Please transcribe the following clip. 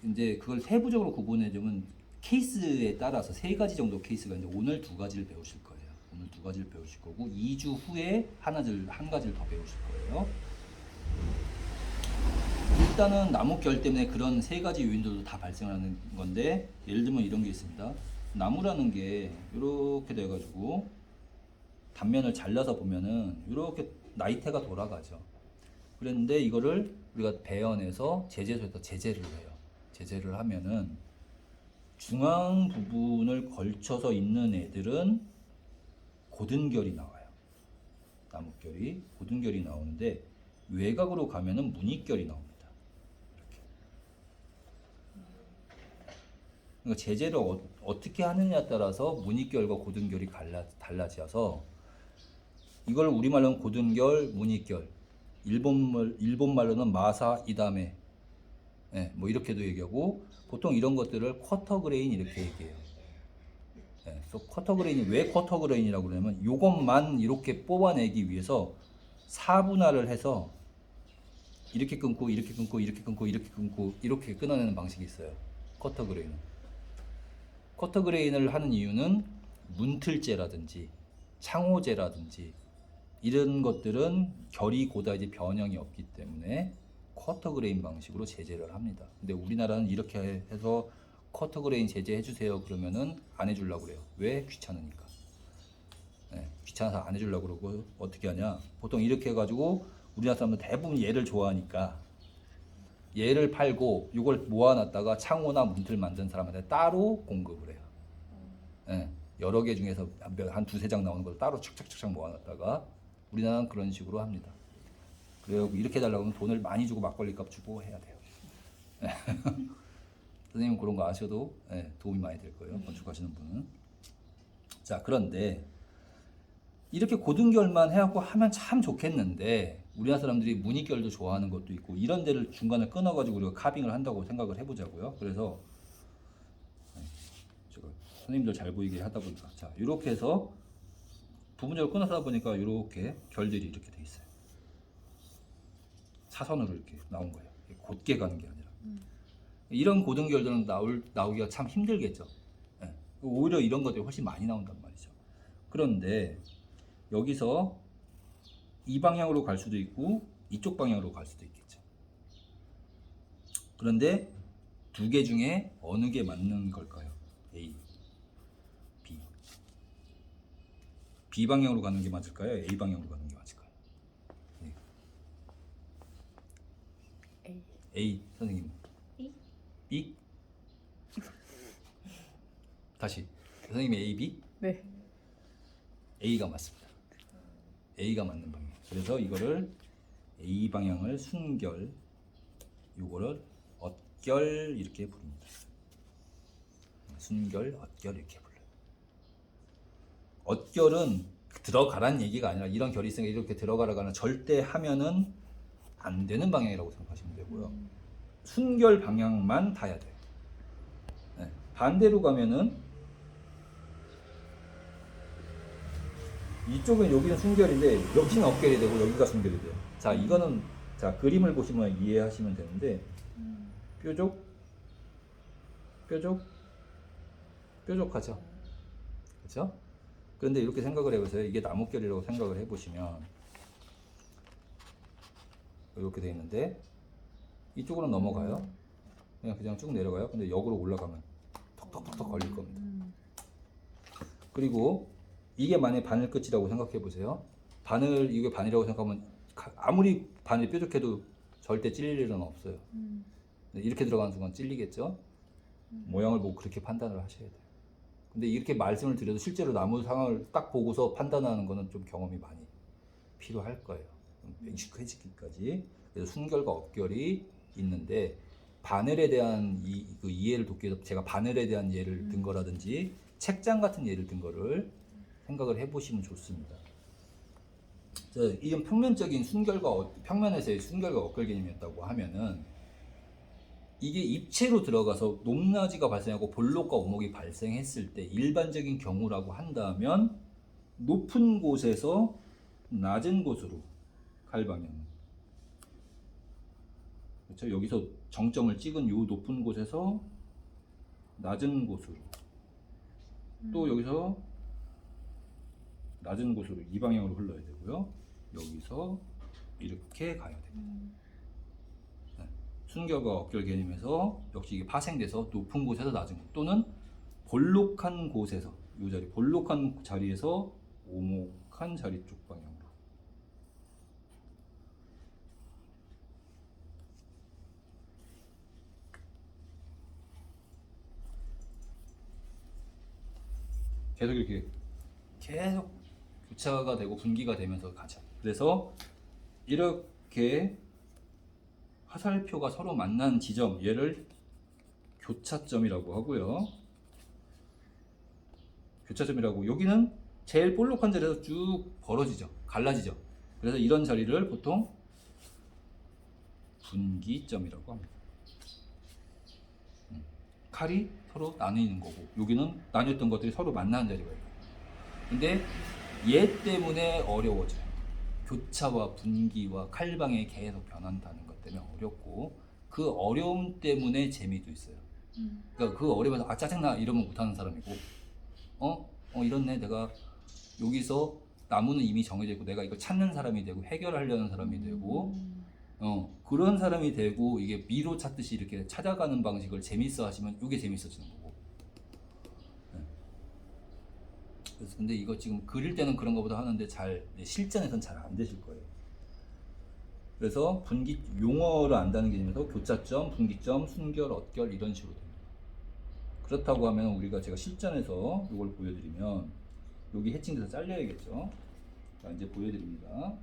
이제 그걸 세부적으로 구분해주면 케이스에 따라서 세 가지 정도 케이스가 있는데 오늘 두 가지를 배우실 거예요. 오늘 두 가지를 배우실 거고 2주 후에 한 가지를 더 배우실 거예요. 일단은 나뭇결 때문에 그런 세 가지 요인들도 다 발생하는 건데 예를 들면 이런 게 있습니다. 나무라는 게 이렇게 돼가지고 단면을 잘라서 보면은 이렇게 나이테가 돌아가죠. 그런데 이거를 우리가 배연해서 제재소에서 제재를 해요. 제재를 하면은 중앙 부분을 걸쳐서 있는 애들은 고든결이 나와요. 나뭇결이 고든결이 나오는데 외곽으로 가면은 무늬결이 나옵니다. 이렇게. 그러니까 제재를 어떻게 하느냐에 따라서 무늬결과 고든결이 달라져서 이걸 우리말로는 고든결, 무늬결, 일본말로는 마사, 이다메, 네, 뭐 이렇게도 얘기하고 보통 이런 것들을 쿼터 그레인 이렇게 얘기해요. 네, 그래서 쿼터 그레인이 왜 쿼터 그레인이라고 그러냐면 이것만 이렇게 뽑아내기 위해서 4분할을 해서 이렇게 끊고 이렇게 끊고 이렇게 끊고 이렇게 끊고 이렇게 끊어내는 방식이 있어요. 쿼터 그레인은. 쿼터 그레인을 하는 이유는 문틀재라든지 창호재라든지 이런 것들은 결이 고다지 변형이 없기 때문에 쿼터 그레인 방식으로 제재를 합니다. 근데 우리나라는 이렇게 해서 쿼터 그레인 제재해 주세요 그러면은 안 해주려고 그래요. 왜? 귀찮으니까. 네, 귀찮아서 안 해주려고 그러고 어떻게 하냐? 보통 이렇게 해가지고 우리나라 사람들 대부분 얘를 좋아하니까 얘를 팔고 이걸 모아놨다가 창호나 문틀 만든 사람한테 따로 공급을 해요. 네, 여러 개 중에서 한 두세 장 나오는 걸 따로 착착착착 모아놨다가 우리나라는 그런 식으로 합니다. 그래요. 이렇게 해달라고 하면 돈을 많이 주고 막걸리 값 주고 해야 돼요. 선생님은 그런 거 아셔도 도움이 많이 될 거예요. 건축하시는 분은. 자, 그런데 이렇게 고등결만 해갖고 하면 참 좋겠는데 우리나라 사람들이 무늬결도 좋아하는 것도 있고 이런 데를 중간에 끊어가지고 우리가 카빙을 한다고 생각을 해보자고요. 그래서 제가 선생님들 잘 보이게 하다 보니까 자 이렇게 해서 부분적으로 끊어서 하다 보니까 이렇게 결들이 이렇게 돼 있어요. 사선으로 이렇게 나온 거예요. 곧게 가는 게 아니라. 이런 고등결들은 나오기가 참 힘들겠죠. 네. 오히려 이런 것들이 훨씬 많이 나온단 말이죠. 그런데 여기서 이 방향으로 갈 수도 있고 이쪽 방향으로 갈 수도 있겠죠. 그런데 두 개 중에 어느 게 맞는 걸까요? A, B. B 방향으로 가는 게 맞을까요? A 방향으로 가는 게 맞을까요? 네. A 선생님. B? 다시 선생님이 A, B? 네. A가 맞습니다. A가 맞는 방향. 그래서 이거를 A 방향을 순결, 요거를 엇결 이렇게 부릅니다. 순결, 엇결 이렇게 불러요. 엇결은 들어가라는 얘기가 아니라 이런 결이 있으니까 이렇게 들어가라가는 절대 하면은 안 되는 방향이라고 생각하시면 되고요. 순결 방향만 닿아야 돼요. 네. 반대로 가면은 이쪽은 여기는 순결인데 여기는 엇결이 되고 여기가 순결이 돼요. 자, 이거는 자 그림을 보시면 이해하시면 되는데 뾰족하죠. 그렇죠? 그런데 이렇게 생각을 해보세요. 이게 나뭇결이라고 생각을 해보시면 이렇게 돼 있는데 이쪽으로 넘어가요. 그냥 쭉 내려가요. 근데 역으로 올라가면 턱턱턱턱 걸릴 겁니다. 그리고 이게 만약에 바늘 끝이라고 생각해 보세요. 이게 바늘이라고 생각하면 아무리 바늘이 뾰족해도 절대 찔릴 일은 없어요. 이렇게 들어가는 순간 찔리겠죠. 모양을 보고 그렇게 판단을 하셔야 돼요. 근데 이렇게 말씀을 드려도 실제로 나무 상황을 딱 보고서 판단하는 거는 좀 경험이 많이 필요할 거예요. 익숙해지기까지. 그래서 순결과 엇결이 있는데 바늘에 대한 그 이해를 돕기 위해서 제가 바늘에 대한 예를 든 거라든지 책장 같은 예를 든 거를 생각을 해보시면 좋습니다. 이런 평면적인 평면에서의 순결과 엇결 개념이었다고 하면은 이게 입체로 들어가서 높낮이가 발생하고 볼록과 오목이 발생했을 때 일반적인 경우라고 한다면 높은 곳에서 낮은 곳으로 갈 방향. 그렇죠? 여기서 정점을 찍은 요 높은 곳에서 낮은 곳으로 또 여기서 낮은 곳으로 이 방향으로 흘러야 되고요. 여기서 이렇게 가야 됩니다. 네. 순결과 억결 개념에서 역시 이게 파생돼서 높은 곳에서 낮은 곳 또는 볼록한 곳에서 이 자리 볼록한 자리에서 오목한 자리 쪽 방향으로 계속 이렇게 계속 교차가 되고 분기가 되면서 가죠. 그래서 이렇게 화살표가 서로 만난 지점 얘를 교차점이라고 하고요. 교차점이라고 여기는 제일 볼록한 자리에서 쭉 벌어지죠. 갈라지죠. 그래서 이런 자리를 보통 분기점이라고 합니다. 칼이 서로 나뉘는 거고 여기는 나뉘었던 것들이 서로 만나는 자리가 있고 근데 얘 때문에 어려워져요. 교차와 분기와 칼방에 계속 변한다는 것 때문에 어렵고 그 어려움 때문에 재미도 있어요. 그러니까 그 어려움에서 아 짜증나 이러면 못하는 사람이고 이렇네 내가 여기서 나무는 이미 정해져 있고 내가 이걸 찾는 사람이 되고 해결하려는 사람이 되고 그런 사람이 되고 이게 미로 찾듯이 이렇게 찾아가는 방식을 재밌어 하시면 이게 재밌어지는 거고. 네. 그래서 근데 이거 지금 그릴 때는 그런 거보다 하는데 잘 실전에서는 잘 안 되실 거예요. 그래서 분기 용어를 안다는 개념에서 교차점, 분기점, 순결, 억결 이런 식으로 됩니다. 그렇다고 하면 우리가 제가 실전에서 이걸 보여드리면 여기 해칭돼서 잘려야겠죠. 자 이제 보여드립니다.